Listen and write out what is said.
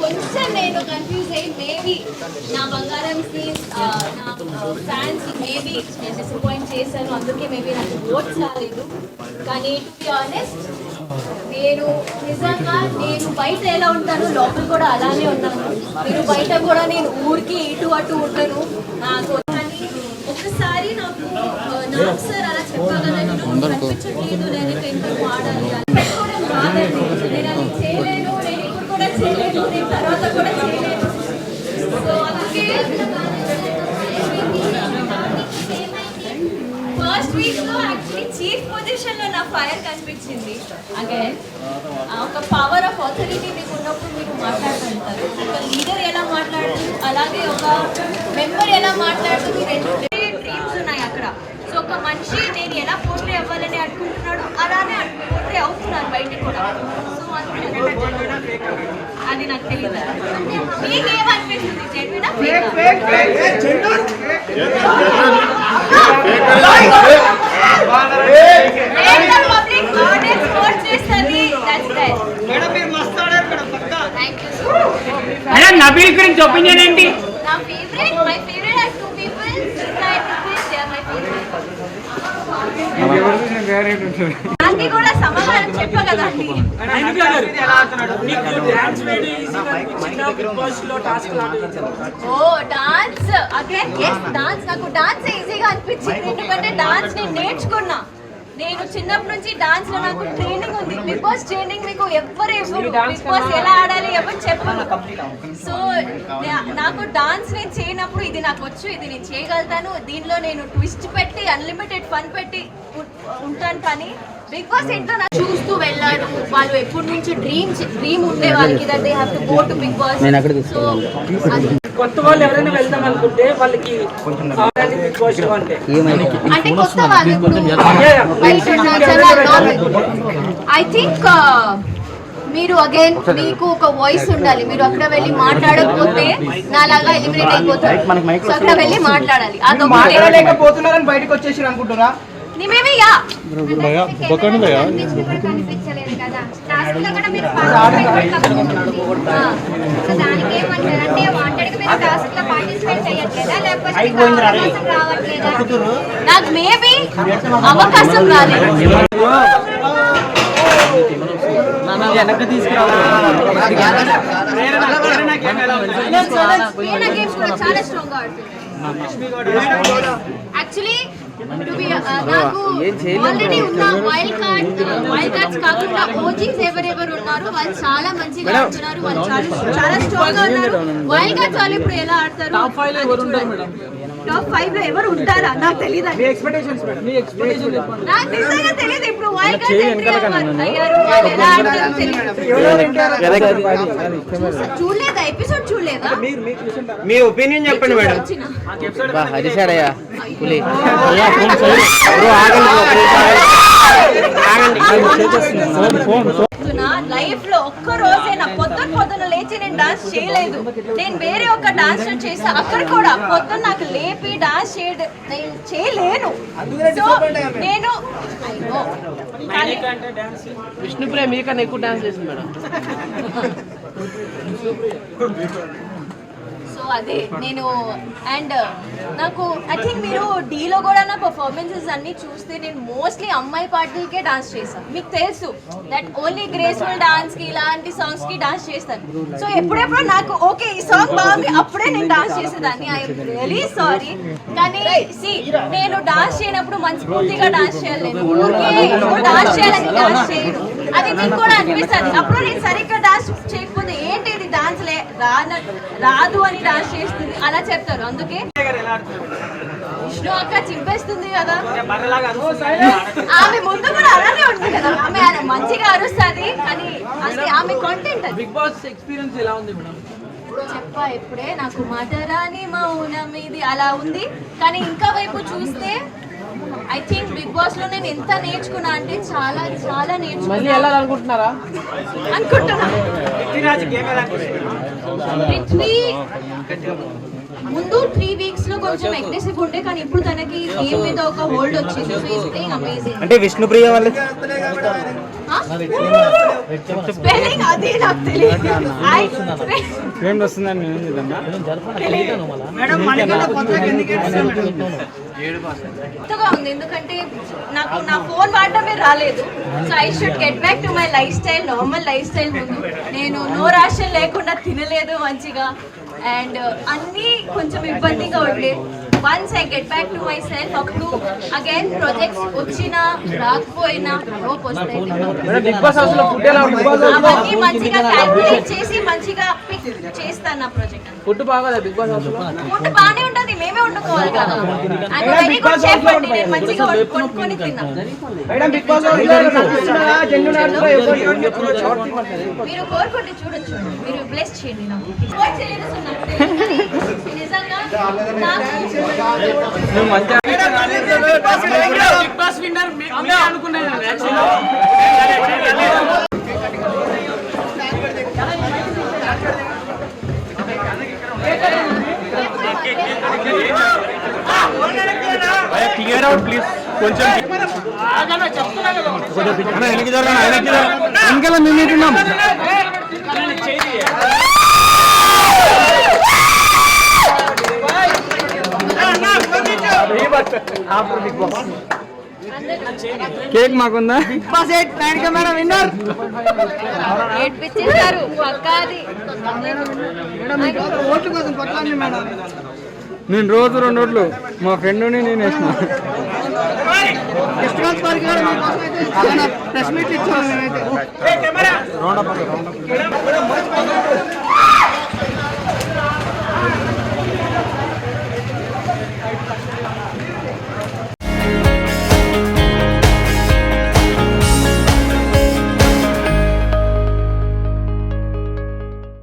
కొంచెం నేను కన్ఫ్యూజ్ అయ్యి మేబీ నా బంగారం నా ఫ్యాన్స్ మేబీ నేను డిసప్పాయింట్ చేశాను, అందుకే మేబీ నాకు ఓట్స్ రాలేదు. కానీ టు బి ఆనెస్ట్ నేను నిజంగా నేను బయట ఎలా ఉంటాను లోపల కూడా అలానే ఉన్నాను. మీరు బయట కూడా నేను ఊరికి ఇటు అటు ఉంటాను. నాకు ఒకసారి నాకు సార్ అలా చెప్పగలను కనిపించట్లేదు, నేను ఇంటర్వ్యూ ఆడాలి అని పెట్టుకోవడం కాదండి. నేను అది చేయలేను, నేను ఇప్పుడు కూడా చేయలేను, నేను తర్వాత కూడా చేయలేను. సో అందుకే ఫస్ట్ వీక్ లో యాక్చువల్లీ చీఫ్ పొజిషన్ లో నా ఫైర్ కనిపించింది. అగైన్ ఒక పవర్ ఆఫ్ అథారిటీ మీకు ఉన్నప్పుడు మీరు మాట్లాడుతుంటారు. ఒక లీడర్ ఎలా మాట్లాడుతూ అలాగే ఒక మెంబర్ ఎలా మాట్లాడుతూ మీ రెండు డ్రీమ్స్ ఉన్నాయి అక్కడ. సో ఒక మనిషి నేను ఎలా పోర్ట్రే అవ్వాలని అనుకుంటున్నాడు అలానే పోర్ట్రే అవుతున్నాను బయటికి కూడా. సో అది నాకు తెలియదు. మీకేమనిపిస్తుంది? జెన్యునా పబ్లిక్ ఆడియన్స్ ఓట్ చేస్తుంది. That's right. మేడం మీరు మస్త్ ఆడారు మేడం. పక్కా thank you so much. Madam Nabeel గురించి ఒపీనియన్ ఏంటి? నా favourite my favourite are two people. They are my favourite. నాకు కూడా సమాధానం చెప్పగలండి. Oh dance again yes dance. నాకు డాన్స్ ఈజీగా అనిపించింది ఎందుకంటే డాన్స్ నేను నేర్చుకున్నా. నేను చిన్నప్పటి నుంచి డాన్స్ లో నాకు ట్రైనింగ్ ఉంది. బిగ్ బాస్ ట్రైనింగ్ మీకు ఎవరు బిగ్ బాస్ ఎలా ఆడాలి ఎవరు చెప్పరు. సో నాకు డాన్స్ నేను చేయనప్పుడు ఇది నాకు వచ్చు, ఇది నేను చేయగలుగుతాను, దీనిలో నేను ట్విస్ట్ పెట్టి అన్లిమిటెడ్ ఫన్ పెట్టి ఉంటాను. కానీ బిగ్ బాస్ ఏంటో నాకు చూస్తూ వెళ్ళారు. వాళ్ళు ఎప్పటి నుంచి డ్రీమ్ ఉండే వాళ్ళకి that they have to go to Bigg Boss. So కొత్త వాళ్ళు ఎవరైనా వెళ్దాం అనుకుంటే వాళ్ళకి అంటే కొత్త వాళ్ళు ఐ థింక్ మీరు అగైన్ మీకు ఒక వాయిస్ ఉండాలి. మీరు అక్కడ వెళ్ళి మాట్లాడకపోతే నాలాగా ఎలిమినేట్ అయిపోతారు. సో అక్కడ వెళ్ళి మాట్లాడాలి. అదొకలేకపోతున్నారని బయటకు వచ్చేసి అనుకుంటున్నా. నాకు మేబీ అవకాశం రాలేదు. చాలా స్ట్రాంగ్ గా ఆడుతుంది. యాక్చువల్లీ నాకు ఆల్రెడీ ఉన్న వైల్డ్ కార్డ్స్ కాకుండా ఓజీస్ ఎవరెవరు ఉన్నారు వాళ్ళు చాలా మంచిగా ఆడుతున్నారు. వాళ్ళు చాలా స్ట్రాంగ్ గా ఉన్నారు. వైల్డ్ కార్డ్స్ వాళ్ళు ఇప్పుడు ఎలా ఆడతారు? టాప్ 5 లో ఎవరు ఉంటారా నాకు తెలియదు. నాకు నిజంగా తెలియదు. ఇప్పుడు వైల్డ్ కార్డ్స్ అయ్యారు, వాళ్ళు ఎలా ఆడతారో తెలియదు. చూడలేదా ఎపిసోడ్? చూడలేదా? మీ ఒపీనియన్ చెప్పండి మేడం. లైఫ్ లో ఒక్క రోజైనా పొద్దున లేచి నేను డాన్స్ చేయలేదు. నేను వేరే ఒక డాన్స్ చేసా, అక్కడ కూడా పొద్దున నాకు లేపి డాన్స్ నేను చేయలేను. సో నేను విష్ణుప్రియ మీకన్నా ఎక్కువ డాన్స్ చేసింది మేడం. సో అదే నేను అండ్ నాకు ఐ థింక్ మీరు డీలో కూడా నా పర్ఫార్మెన్సెస్ అన్ని చూస్తే నేను మోస్ట్లీ అమ్మాయి పాటలకే డాన్స్ చేస్తాను. మీకు తెలుసు దట్ ఓన్లీ గ్రేస్ఫుల్ డాన్స్ కి ఇలాంటి సాంగ్స్ కి డాన్స్ చేస్తాను. సో ఎప్పుడెప్పుడు నాకు ఓకే ఈ సాంగ్ బాగుంది అప్పుడే నేను డాన్స్ చేసేదాన్ని. I'm really sorry. కానీ నేను డాన్స్ చేయనప్పుడు మనస్ఫూర్తిగా డాన్స్ చేయాలి. నేను ఊరికే డాన్స్ చేయాలని డాన్స్ చేయను. అది మీకు కూడా అనిపిస్తుంది. అప్పుడు నేను సరిగ్గా డాన్స్ చేయకపోతే ఏంటి ఇది డాన్స్ రాదు అని డాన్స్ చేస్తుంది అలా చెప్తారు. అందుకే విష్ణు అక్క చింపేస్తుంది కదా, ఆమె ముందు కూడా అలానే ఉంది కదా, ఆమె మంచిగా అరుస్తుంది కానీ అసలు ఆమె కంటెంట్. బిగ్ బాస్ ఎక్స్పీరియన్స్ ఎలా ఉంది మేడం? చెప్పా ఇప్పుడే, నాకు మధురాని మౌనం ఇది అలా ఉంది. కానీ ఇంకా వైపు చూస్తే ఐ థింక్ బిగ్ బాస్ లో నేను ఎంత నేర్చుకున్నా అంటే చాలా చాలా నేర్చుకున్నా అనుకుంటున్నారా? అనుకుంటున్నా. పృథ్వీ ముందు 3 weeks లో కొంచెం అగ్రెసివ్ ఉండే, కానీ ఇప్పుడు తనకి గేమ్ మీద ఒక హోల్డ్ వచ్చింది. So it's being amazing. అంటే విష్ణుప్రియ వాళ్ళ స్పెల్లింగ్ అది నాకు తెలియదు. ఏం వస్తుందని కొత్తగా ఉంది ఎందుకంటే నాకు నా ఫోన్ వాడటమే రాలేదు. So I should get back to my life style, normal life style. ముందు నేను నో రేషన్ లేకుండా తినలేదు మంచిగా, అండ్ అన్నీ కొంచెం ఇబ్బందిగా ఉండే. Once I get back to my self, అప్పుడు అగైన్ ప్రాజెక్ట్స్ వచ్చినా రాకపోయినా రోప్ వస్తాయి. అవన్నీ మంచిగా క్యాల్కులేట్ చేసి మంచిగా పిక్ చేస్తాను నా ప్రాజెక్ట్. ఫుడ్ బాగా బిగ్ బాస్ హౌస్ లో ఫుడ్ బాగానే ఉంటుంది, మేమే వండుకోవాలి కదా. ఐ వెరీ గుడ్ షెఫ్ అండి, నేను మంచిగా వండుకొని తిన్నా. మీరు కోరుకుంటే చూడొచ్చు, మీరు బ్లెస్ చేయండి. నాకు సపోర్ట్ చేయలేదు సో నాకు తెలియదు. కానీ నిజంగా నువ్వు మంచిగా బిగ్ బాస్ విన్నర్ అనుకున్నాను. Clear out please. కొంచెం వెనకాల మేము కేక్ మాకుందా? ఏడ్పించేశారు పక్కాది. నేను రోజు 2 ఓట్లు మా ఫ్రెండ్ నేను వేసిన. ప్రెస్ మీట్ ఇచ్చాను నేనైతే.